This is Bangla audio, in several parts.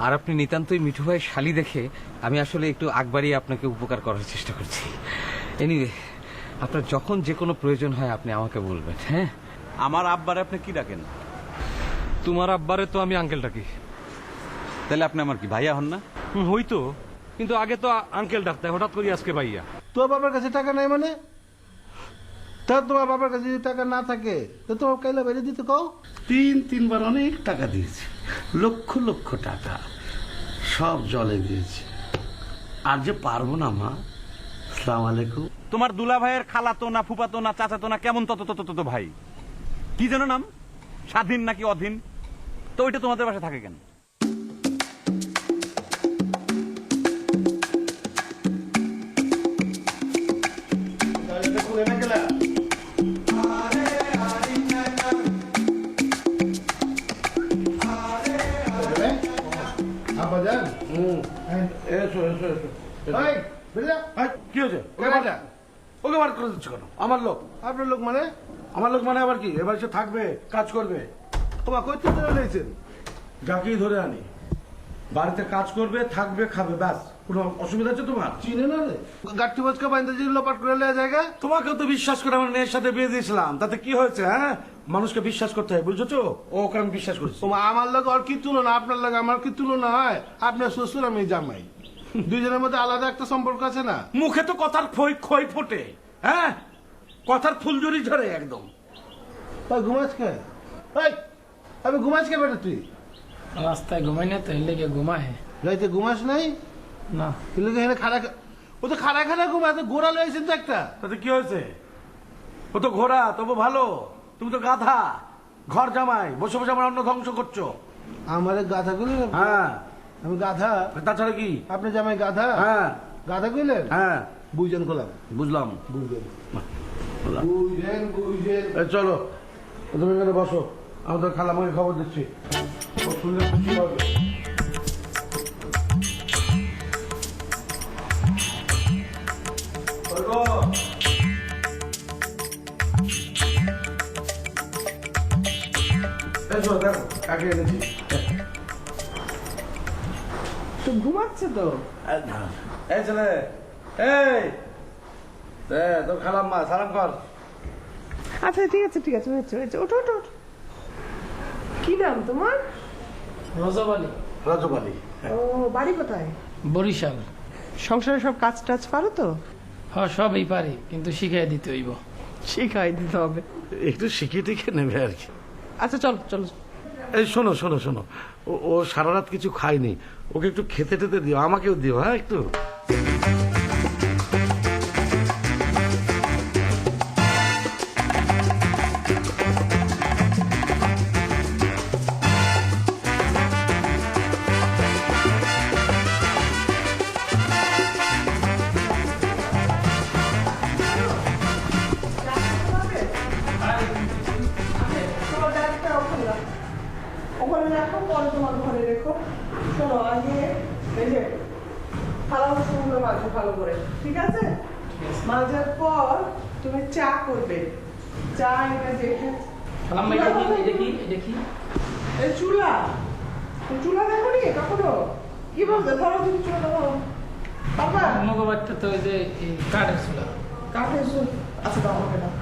আর আপনি নিতান্তই মিঠু ভাইয়ের শালি দেখে আমি আসলে একটু আগ বাড়িয়ে আপনাকে উপকার করার চেষ্টা করছি। এনিওয়ে, আপনার যখন যে কোনো প্রয়োজন হয় আপনি আমাকে বলবেন। হ্যাঁ, আমার আব্বারে আপনি কি ডাকেন? তোমার আব্বারে তো আমি আঙ্কেল ডাকি। তাহলে আপনি আমার কি ভাইয়া হন না? হইতো, কিন্তু আগে তো আঙ্কেল ডাকতে, হঠাৎ করে আজকে ভাইয়া। তোর বাবার কাছে টাকা নাই মানে? তা তোমার বাবার কাছে যদি টাকা না থাকে তো তোমার কাইলা বেড়ে দিতে কও। তিনবার অনেক টাকা দিয়েছি, লক্ষ লক্ষ টাকা, সব জলে দিয়েছি। আর যে পারবো না মা। আসসালামু আলাইকুম। তোমার দুলা ভাইয়ের খালাতো না ফুপাতো না চাচাতো না কেমন তত ভাই, কি যেন নাম, স্বাধীন নাকি অধীন? তো ওইটা তোমাদের বাসায় থাকে কেন? কি হয়েছে? ওকে বার করে দিচ্ছ কেন? আমার লোক। আপনার লোক মানে? আমার লোক মানে আবার কি? এবার সে থাকবে, কাজ করবে। তোমার কই তুই ধরে নিয়েছেন? যাকেই ধরে আনি, বাড়িতে কাজ করবে, থাকবে, খাবে, ব্যাস। কোনো অসুবিধা আছে তোমার? চিনে না রে, গাঠি বচকা বাইন্দা যে লোপাট করে নেওয়া জায়গা। তোমাকেও তো বিশ্বাস করে আমার মেয়ের সাথে বিয়ে দিয়েছিলাম, তাতে কি হয়েছে? হ্যাঁ, মানুষকে বিশ্বাস করতে হয়, বুঝছো? ওকে আমি বিশ্বাস করছি। তোমার আমার লোক আর কি তুলনা, আপনার লোক আমার কি তুলনা হয়? আপনার শ্বশুর, আমি জামাই, দুইজনের মধ্যে আলাদা একটা সম্পর্ক আছে না? মুখে তো কথার খই ফোটে, হ্যাঁ, কথার ফুলঝুরি ঝরে একদম। ঘুমাস কে? আমি ঘুমাস কে বেটা? তুই রাস্তায় ঘুমাই না তো, এর লেগে ঘুমায়। রাইতে ঘুমাস নাই না, এর লেগে এখানে খাড়া, ও তো খাড়া খাড়া ঘুমায়, তো ঘোড়া লয়েছেন তো একটা। তাতে কি হয়েছে? ও তো ঘোড়া, তবু ভালো। তুমি তো গাধা, ঘর জামাই, বসে বসে আমার অন্ন ধ্বংস করছো। আমার গাধা কইলেন? হ্যাঁ, আমি গাধা। তাছাড়া কি? আপনি জামাই গাধা? হ্যাঁ, গাধা কইলেন? হ্যাঁ, বুঝেন করলাম। বুঝলাম, বুঝলেন। চলো তুমি এখানে বসো, আমাদের খালামাকে খবর দিচ্ছি। ও শুনলে খুশি হবে। দেখো কাকে এনেছি। তো ঘুমাচ্ছে তো। এই ছেলে, এই তোর খালাম্মা, সালাম কর। আচ্ছা ঠিক আছে হয়েছে, ওঠো ওঠো ওঠো। কি নাম তোমার? রজব আলী, রাজব আলী। ও, বাড়ি কোথায়? বরিশাল। সংসারে সব কাজ টাজ পারো তো? হ্যাঁ, সবই পারি, কিন্তু শিখাই দিতে হইব। শিখাই দিতে হবে। একটু শিখিয়ে টিখে নেবে আর কি। আচ্ছা চলো চলো। এই শোনো শোনো শোনো, ও সারা রাত কিছু খায়নি, ওকে একটু খেতে টেতে দিও, আমাকেও দিও। হ্যাঁ, একটু। ওখানে রাখো, পরে তোমার ঘরে রেখো। শোনো, আগে এই যে থালা বাসনগুলো মাজো ভালো করে, ঠিক আছে? মাজার পর তুমি চা করবে। চা এটা দেখে এই চুলা, চুলা দেখো নি কখনো? কি বলবে? ধরো তুমি চুলা ধরো। বাবা মগবারটা তো ওই যে কাঠের চুলা। কাঠের চুল? আচ্ছা দাও আমাকে দাও।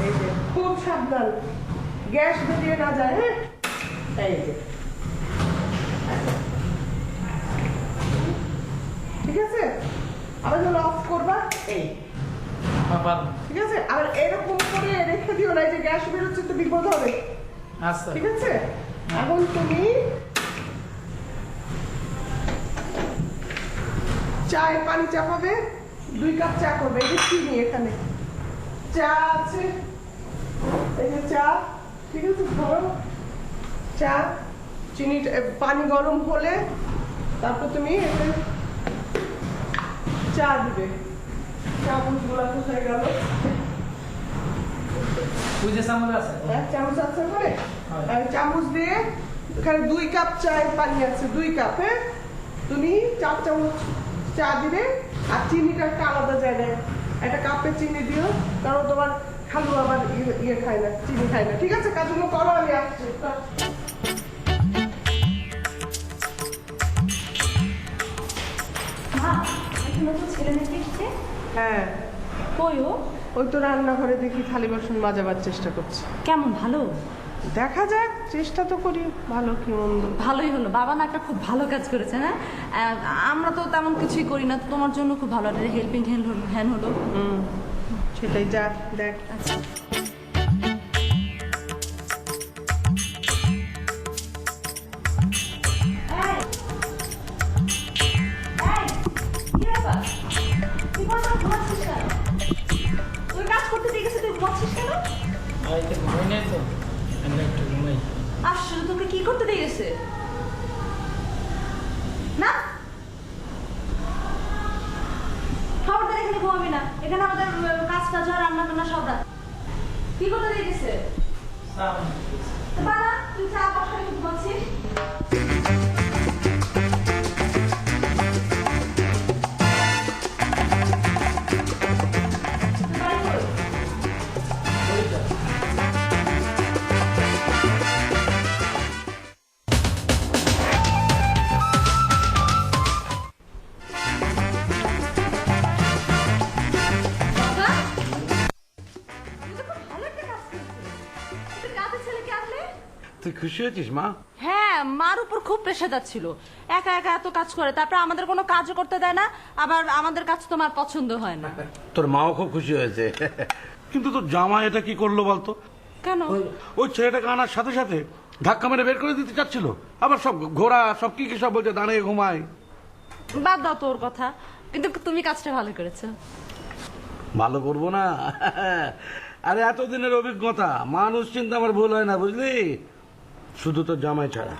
এই যে খুব সাবধান, গ্যাস বেরিয়ে না যায়। হ্যাঁ, এই যে ঠিক আছে। আবার যখন অফ করবা, এই ঠিক আছে। আর এরকম করে রেখে দিও না, এই যে গ্যাস বেরোচ্ছে তো বিপদ হবে। আচ্ছা, ঠিক আছে। এখন তুমি চায়ে পানি চাপাবে, 2 কাপ চা করবে। এই যে চিনি, এখানে চা আছে, এই যে চা, ঠিক আছে। ধরো চা, চিনি, পানি গরম হলে তারপর তুমি এতে চা দিবে। চামচগুলো কোথায় গেল? চামচ আছে? হ্যাঁ, চামচ আছে ওখানে। চামচ দিয়ে এখানে 2 কাপ চায়ের পানি আছে, 2 কাপ। হ্যাঁ, তুমি 4 চামচ চা দিবে। আর চিনিটা একটা আলাদা জায়গায় একটা কাপে চিনি দিও, কারণ তোমার খালু আবার ইয়ে খায় না, চিনি খায় না। ঠিক আছে, কাজগুলো করো, আমি আসছি। নতুন ছেলে নাকি এসছে? হ্যাঁ, কই ও? ওই তো রান্নাঘরে দেখি থালি বাসন মাজাবার চেষ্টা করছে। কেমন, ভালো? দেখা যাক, চেষ্টা তো করি, ভালো কি মন্দ। ভালোই হলো, বাবা না একটা খুব ভালো কাজ করেছে না। আমরা তো তেমন কিছুই করি না, তো তোমার জন্য খুব ভালো একটা হেল্পিং হ্যান্ড হলো। সেটাই, যা দেখ। আচ্ছা। তুই কাজ করতে দিয়ে গেছে, তুই ঘুমাচ্ছিস কেন? বাড়িতে ঘুমাই নাই তো, আমরা একটু ঘুমাই। আশ্চর্য, তোকে কি করতে দিয়ে গেছে? না, খবরদার এখানে ঘুমাবি না, এখানে আমাদের কাজ টাজ হয়, রান্না টান্না সব রাত। কি করতে দিয়ে গেছে? তো বাবা, তুই চা বসাই ঘুমাচ্ছিস। তুই খুশি হয়েছিস মা? হ্যাঁ, মার উপর খুব প্রেশার যাচ্ছিল, একা একা এত কাজ করে, তারপর আমাদের কোনো কাজও করতে দেয় না, আবার আমাদের কাজ তোমার পছন্দ হয় না। তোর মাও খুব খুশি হয়েছে। কিন্তু তোর জামাই এটা কি করলো বলতো? কেন? ওই ছেলেটাকে আনার সাথে সাথে ধাক্কা মেরে বের করে দিতে চাচ্ছিল, আবার সব ঘোড়া সব কি কি সব বলছে দাঁড়িয়ে ঘুমায়। বাদ দাও তোর কথা, কিন্তু তুমি কাজটা ভালো করেছো। ভালো করবো না? আরে এতদিনের অভিজ্ঞতা, মানুষ চিন্তা আমার ভুল হয় না, বুঝলি? শুধু তোর জামাই ছাড়া।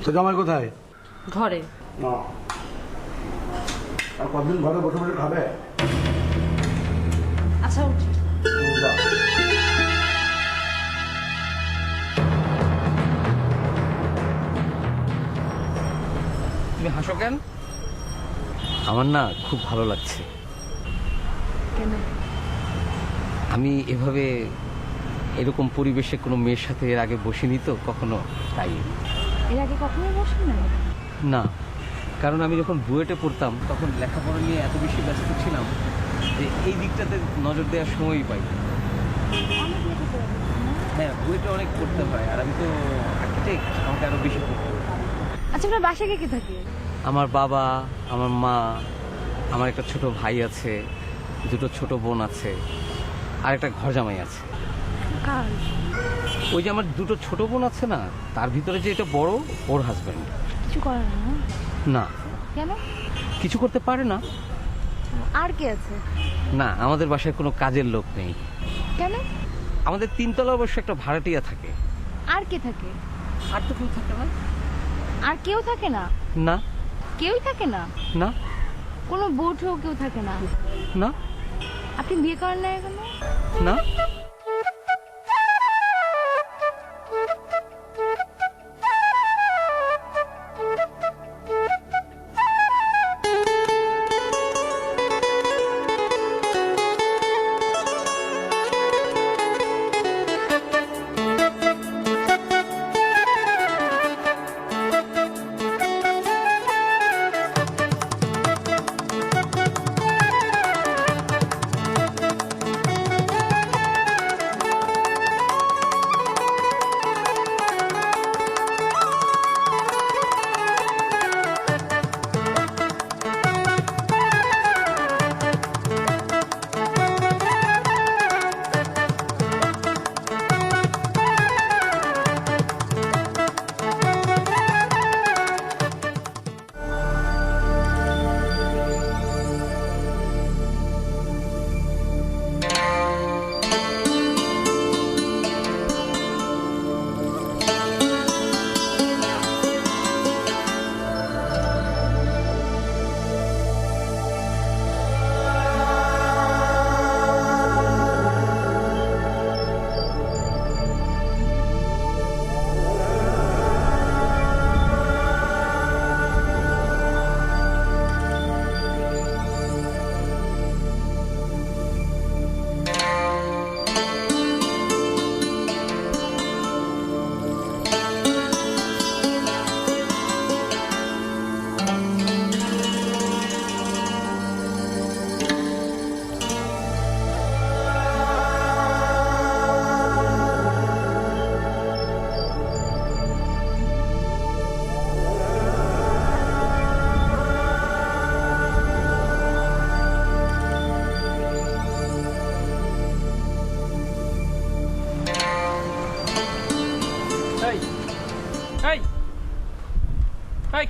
তোর জামাই কোথায়? ঘরে। আর কতদিন ঘরে বসে বসে খাবে? আচ্ছা, উঠি। তুমি হাসো কেন? আমার না খুব ভালো লাগছে। কেন? আমি এভাবে এরকম পরিবেশে কোনো মেয়ের সাথে এর আগে বসিনি তো কখনো, তাই। এর আগে কখনোই বসি না। না, কারণ আমি যখন বুয়েটে পড়তাম তখন লেখাপড়া নিয়ে এত বেশি ব্যস্ত ছিলাম যে এই দিকটাতে নজর দেওয়ার সময়ই পাই। হ্যাঁ, বুয়েটে অনেক পড়তে হয়, আর আমি তো আর্কিটেক্ট, আমাকে আরো বেশি পড়তে হয়। আচ্ছা, আপনার বাসায় কে কে থাকে? আমার বাবা, আমার মা, আমার একটা ছোট ভাই আছে, দুটো ছোট বোন আছে, আর একটা ঘর জামাই আছে। ওই যে আমার দুটো ছোট বোন আছে না, তার ভিতরে যে এটা বড়, ওর হাজবেন্ড। কিছু করে না? না। কেন? কিছু করতে পারে না। আর কে আছে? না, আমাদের বাসায় কোনো কাজের লোক নেই। কেন? আমাদের তিনতলা অবশ্য একটা ভাড়াটিয়া থাকে। আর কে থাকে? আর তো কেউ থাকে না। আর কেউ থাকে না? না। কেউই থাকে না? না। কোনো বউঠেও কেউ থাকে না? না। আপনি বিয়ে করেন না এখনো? না।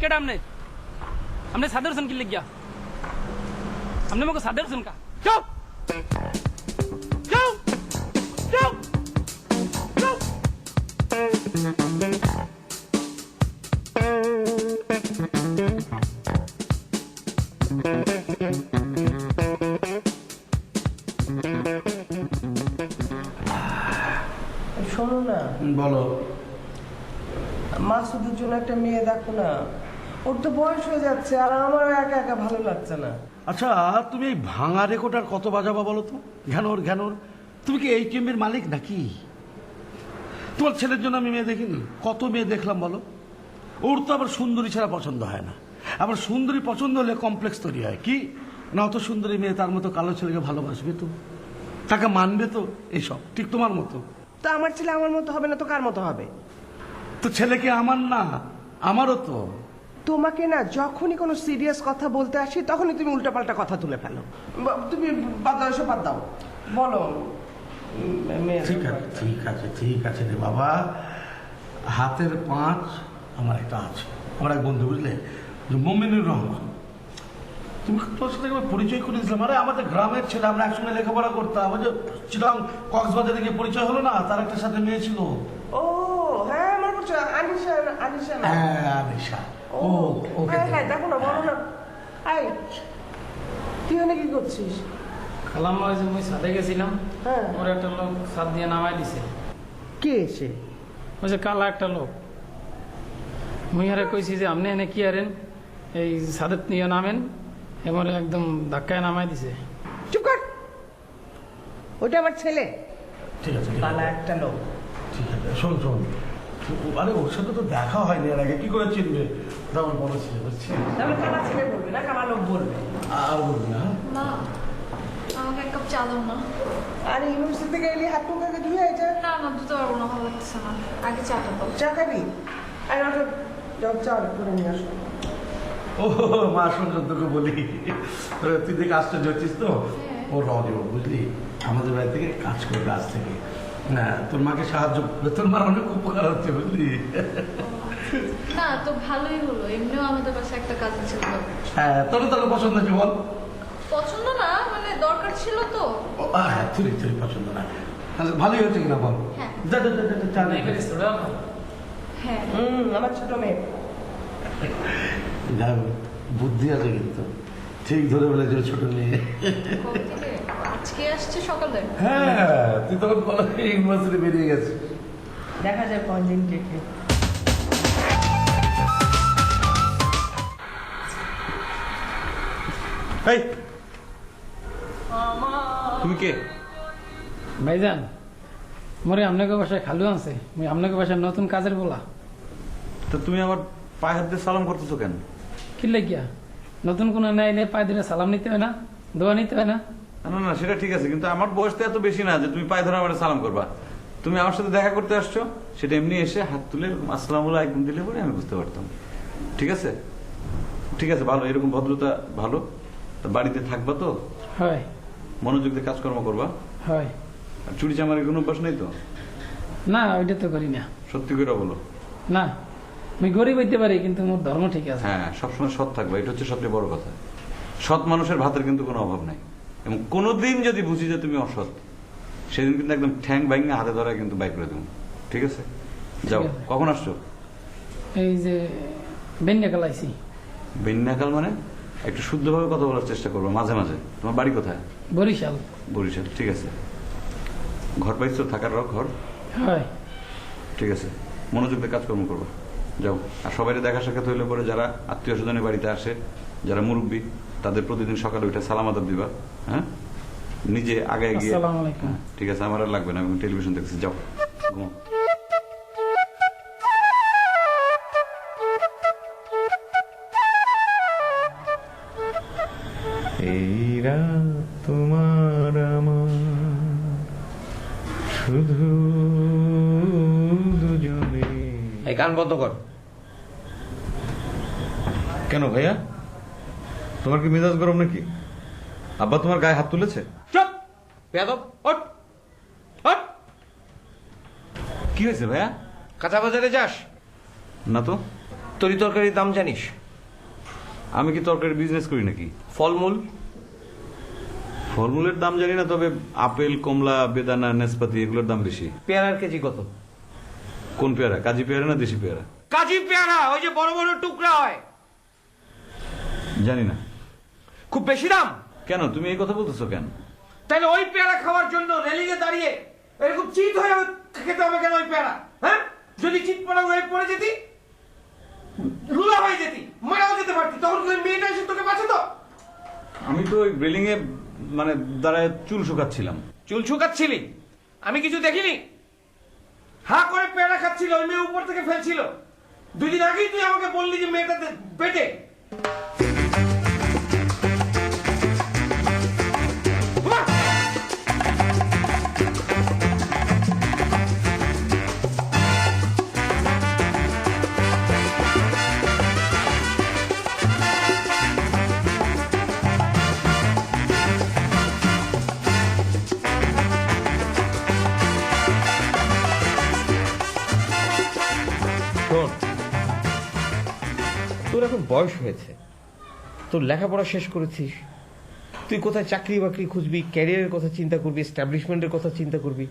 কেডা আমনে সাদে হোসেন কি লিখিয়া আমনে মকে সাদে হোসেন কা যাও যাও যাও যাও শোনো না, বলো। মাসুদের জন্য একটা মেয়ে দেখো না, ওর তো বয়স হয়ে যাচ্ছে আর আমার একা একা ভালো লাগছে না। আচ্ছা, তুমি এই ভাঙা রেকর্ডার কত বাজাবা বলো তো? ঘ্যানোর ঘ্যানোর, তুমি কি এই টিমের মালিক নাকি? তোমার ছেলের জন্য আমি মেয়ে দেখিনি, কত মেয়ে দেখলাম বলো। ওর তো আবার সুন্দরী ছাড়া পছন্দ হয় না, আবার সুন্দরী পছন্দ হলে কমপ্লেক্স তৈরি হয়। কি না, অত সুন্দরী মেয়ে তার মতো কালো ছেলেকে ভালোবাসবে তো, তাকে মানবে তো? এইসব ঠিক তোমার মতো? তা আমার ছেলে আমার মতো হবে না তো কার মতো হবে? তো ছেলে কি আমার না? আমারও তো। তোমাকে না যখনই কোনো সিরিয়াস কথা বলতে আসি তখনই তুমি উল্টাপাল্টা কথা তুলে ফেলো। তুমি বাদ দাও, এসব বাদ দাও, বলো। ঠিক আছে ঠিক আছে ঠিক আছে রে বাবা, হাতের পাঁচ আমার একটা আছে, আমার এক বন্ধু, বুঝলে, যে মমিনুর রহমান। তুমি তোর সাথে একবার পরিচয় করে দিয়েছিলাম। আরে আমাদের গ্রামের ছেলে, আমরা একসঙ্গে লেখাপড়া করতাম। ওই যে চিটাং কক্সবাজারে গিয়ে পরিচয় হলো না, তার একটা সাথে মেয়ে ছিল। ও হ্যাঁ, আমার বলছো আনিশা, আনিশা না? হ্যাঁ আনিশা। ও হ্যাঁ হ্যাঁ, দেখো না, বলো না। আই, তুই ওখানে কি করছিস? খালাম ওই যে মুই সাদে গেছিলাম, হ্যাঁ। ওর একটা লোক সাদ দিয়ে নামাই দিছে। কে এসে? ওই যে কালা একটা লোক। মুই আরে কইছি যে আপনি এনে কি আরেন, এই সাদেত নিয়ে নামেন, এবারে একদম ধাক্কায় নামাই দিছে। চুপ কর, ওটা আমার ছেলে। ঠিক আছে ঠিক পালা আছে একটা লোক। ঠিক আছে, শোন শোন, আরে ওর সাথে তো দেখা হয়নি এর আগে, কি করে চিনবে? তেমন বড় ছিল, বুঝছি। তাহলে কালা ছেলে বলবে না, কালা লোক বলবে। আর বলবি না? মা আমাকে এক কাপ চা দাও না। আর ইউনিভার্সিটি থেকে এলি হাত মুখ আগে ধুয়ে আয়, যা। না না, দুটো পারবো না, ভালো লাগতেছে না। আগে চাটা দাও। চা খাবি? আর ওটা যাও, চা করে নিয়ে আসো। ও মা, শোন তোকে বলি, তুই দেখে আশ্চর্য হচ্ছিস তো, ও রজব, বুঝলি, আমাদের বাড়ি থেকে কাজ করবে আজ থেকে। না, তোর মাকে সাহায্য করবে, তোর মার অনেক উপকার হচ্ছে, বুঝলি। না তো ভালোই হলো, এমনিও আমাদের পাশে একটা কাজ ছিল। হ্যাঁ, তোর তাহলে পছন্দ আছে বল? পছন্দ না মানে দরকার ছিল তো। ও, হ্যাঁ, তুই পছন্দ না, আচ্ছা, ভালোই হচ্ছে কিনা বল? হ্যাঁ। যা যা যা, যা, যা, চা নিয়ে আয়। হ্যাঁ আমার ছোট মেয়ে। যাই হোক, বুদ্ধি আছে কিন্তু, ঠিক ধরে বলেছিল ছোট মেয়ে। কবে থেকে? আজকে আসছে সকালে। হ্যাঁ, তুই তখন ইউনিভার্সিটি বেরিয়ে গেছিস। দেখা যায় কদিন থেকে। এই তুমি কে? ভাইজান, মরে আপনাকে বাসায় খালু আছে, মুই আপনাকে বাসায় নতুন কাজের বলা। তো তুমি আমার পায়ে হাত দিয়ে সালাম করতেছো কেন? কি লাগিয়া নতুন কোনো নেই পায়ে দিলে সালাম নিতে হয় না, দোয়া নিতে হয় না? না না, সেটা ঠিক আছে, কিন্তু আমার বয়স তো এত বেশি না যে তুমি পায়ে ধরে আমার সালাম করবা। তুমি আমার সাথে দেখা করতে আসছো, সেটা এমনি এসে হাত তুলে আসসালামু আলাইকুম দিলে পরে আমি বুঝতে পারতাম। ঠিক আছে ঠিক আছে, ভালো, এরকম ভদ্রতা ভালো। তা বাড়িতে থাকবা তো? হয় মনোযোগ দিয়ে কাজকর্ম করবা। হয়। আর চুরি চামারের কোনো অভ্যাস নেই তো? না, ওইটা তো করি না। সত্যি করে বলো। না, আমি গরিব হইতে পারি কিন্তু মোর ধর্ম ঠিক আছে। হ্যাঁ, সবসময় সৎ থাকবা, এটা হচ্ছে সবচেয়ে বড় কথা। সৎ মানুষের ভাতের কিন্তু কোনো অভাব নাই। এবং কোনোদিন যদি বুঝি যে তুমি অসৎ, সেদিন কিন্তু একদম ঠ্যাং বাইঙ্গা হাতে ধরা কিন্তু বাইক করে দেবো। ঠিক আছে, যাও। ঠিক আছে। কখন আসছো? এই যে বেন্যাকাল আইছি। বেন্যাকাল মানে? একটু শুদ্ধভাবে কথা বলার চেষ্টা করবো মাঝে মাঝে। তোমার বাড়ি কোথায়? বরিশাল। বরিশাল, ঠিক আছে। ঘর পাইছো থাকার ঘর? হয়। ঠিক আছে, মনোযোগ দিয়ে কাজকর্ম করবো, যাও। আর সবাই দেখা সাক্ষাৎ হইলে পরে যারা আত্মীয় স্বজনের বাড়িতে আসে, যারা মুরব্বী, তাদের প্রতিদিন সকালে উঠে সালাম আদব দিবা। হ্যাঁ, নিজে আগে গিয়ে। আসসালামু আলাইকুম। হ্যাঁ, ঠিক আছে, আমার আর লাগবে না, আমি টেলিভিশন দেখছি, যাও ঘুমাও। এই রাত তোমার আমার শুধু দুজনে। এই গান বন্ধ কর। কেন ভাইয়া, তোমার কি মেজাজ গরম নাকি? আব্বা তোমার গায়ে হাত তুলেছে? চুপ বেয়াদব, ওঠ ওঠ। কি হয়েছে ভাইয়া? কাঁচা বাজারে যাস? না তো। তরি তরকারির দাম জানিস? আমি কি তরকারি বিজনেস করি নাকি? ফলমূল? ফলমূলের দাম জানি না, তবে আপেল, কমলা, বেদানা, নাশপাতি এগুলোর দাম বেশি। পেয়ারার কেজি কত? কোন পেয়ারা? কাজী পেয়ারা না দেশি পেয়ারা? কাজী পেয়ারা, ওই যে বড় বড় টুকরা হয়। জানি না। খুব বেশি দাম? কেন তুমি এই কথা বলতেছো কেন? তাহলে ওই পেয়ারা খাওয়ার জন্য রেলিং এ দাঁড়িয়ে এরকম চিত হয়ে খেতে হবে কেন ওই পেয়ারা? হ্যাঁ, যদি চিত পড়া হয়ে পড়ে যেতি, লুলা হয়ে যেতি, মারাও যেতে পারতি, তখন ওই মেয়েটা এসে তোকে বাঁচাতো? আমি তো ওই রেলিং এ মানে দাঁড়ায় চুল শুকাচ্ছিলাম। চুল শুকাচ্ছিলি? আমি কিছু দেখিনি। হা করে পেয়ারা খাচ্ছিল, ওই মেয়ে উপর থেকে ফেলছিল। 2 দিন আগেই তুই আমাকে বললি যে মেয়েটা পেটে। শোন, তোর এখন বয়স হয়েছে, তোর লেখাপড়া শেষ করেছিস, তুই কোথায় চাকরি বাকরি খুঁজবি, ক্যারিয়ারের কথা চিন্তা করবি, এস্টাবলিশমেন্টের কথা চিন্তা করবি।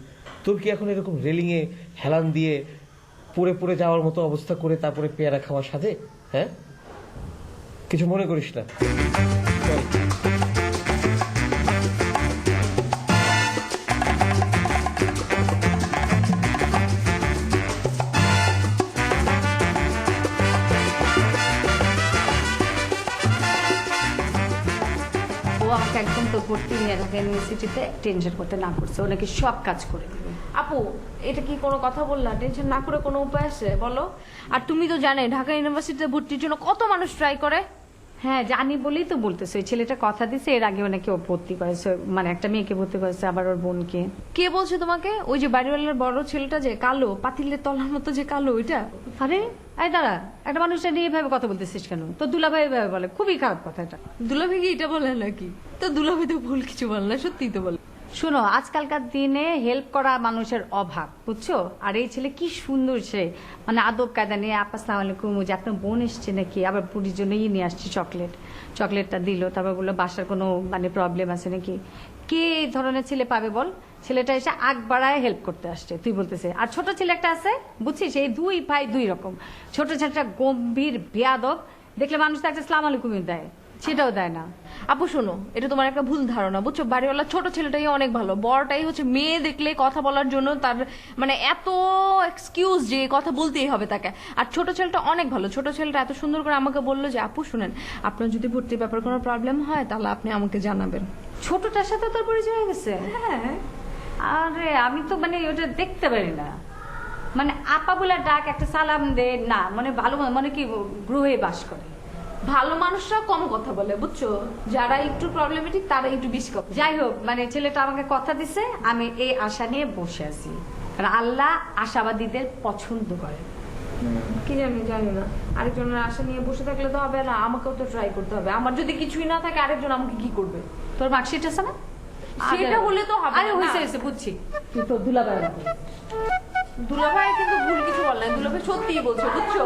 তোর কি এখন এরকম রেলিংয়ে হেলান দিয়ে পড়ে পড়ে যাওয়ার মতো অবস্থা করে তারপরে পেয়ারা খাওয়া সাজে? হ্যাঁ, কিছু মনে করিস না। চল। ও আমাকে একদম তো ভর্তি নিয়ে ঢাকা ইউনিভার্সিটিতে টেনশন করতে না করছে, ও নাকি সব কাজ করে দেবে। আপু, এটা কি কোনো কথা বললা? টেনশন না করে কোনো উপায় আছে বলো? আর তুমি তো জানে ঢাকা ইউনিভার্সিটিতে ভর্তির জন্য কত মানুষ ট্রাই করে। হ্যাঁ জানি বলেই তো বলতেছে, ওই ছেলেটা কথা দিছে এর আগেও নাকি ও ভর্তি করেছে, মানে একটা মেয়েকে ভর্তি করেছে, আবার ওর বোনকে। কে বলছে তোমাকে? ওই যে বাড়িওয়ালার বড় ছেলেটা যে কালো, পাতিলের তলার মতো যে কালো, ওইটা? আরে এই দাঁড়া, একটা মানুষটা নিয়ে এভাবে কথা বলতেছিস কেন? তো দুলাভাই এভাবে বলে, খুবই খারাপ কথা এটা। দুলাভাই কি এটা বলে নাকি? তো দুলাভাই তো ভুল কিছু বলে না, সত্যিই তো বলে। শোনো, আজকালকার দিনে হেল্প করা মানুষের অভাব, বুঝছো? আর এই ছেলে কি সুন্দর, সে মানে আদব কায়দা নিয়ে আপা আসসালামু আলাইকুম, যে আপনার বোন এসছে নাকি, আবার পুরীর জন্য নিয়ে আসছে চকলেটটা দিল, তারপর বললো বাসার কোনো মানে প্রবলেম আছে নাকি। কে এই ধরনের ছেলে পাবে বল? ছেলেটা এসে আগ বাড়ায় হেল্প করতে আসছে, তুই বলতেছে। আর ছোট ছেলে একটা আছে, বুঝছিস, এই 2 ভাই 2 রকম। ছোট ছেলেটা গম্ভীর বেয়াদব, দেখলে মানুষ তো একটা আসসালামু আলাইকুম দেয়, সেটাও দেয় না। আপু শোনো, এটা তোমার একটা ভুল ধারণা, বুঝছো? বাড়িওয়ালা ছোট ছেলেটাই অনেক ভালো, বড়টাই হচ্ছে মেয়ে দেখলে কথা বলার জন্য তার মানে এত এক্সকিউজ যে কথা বলতেই হবে তাকে। আর ছোট ছেলেটা অনেক ভালো, ছোট ছেলেটা এত সুন্দর করে আমাকে বললো যে আপু শুনেন, আপনার যদি ভর্তির ব্যাপারে কোনো প্রবলেম হয় তাহলে আপনি আমাকে জানাবেন। ছোটটার সাথে তোর পরিচয় হয়ে গেছে? হ্যাঁ। আরে আমি তো মানে ওটা দেখতে পারি না, মানে আপা বলে ডাক, একটা সালাম দে না, মানে ভালো মানে কি গ্রহে বাস করে। ভালো মানুষরা কম কথা বলে, বুঝছো? যারা একটু প্রবলেমেটিক তারা একটু বেশি কথা। যাই হোক, মানে ছেলেটা আমাকে কথা দিছে, আমি এই আশা নিয়ে বসে আছি, কারণ আল্লাহ আশাবাদীদের পছন্দ করে। কি জানি না, আরেকজনের আশা নিয়ে বসে থাকলে তো হবে না, আমাকেও তো ট্রাই করতে হবে। আমার যদি কিছুই না থাকে আরেকজন আমাকে কি করবে? তোর মার্কশিট আছে না? সেটা হলে তো হবে। আরে না। হয়েছে বুঝছি, তুই তো দুলাভাই। দুলাভাই কিন্তু ভুল কিছু বল না, দুলাভাই সত্যিই বলছে, বুঝছো?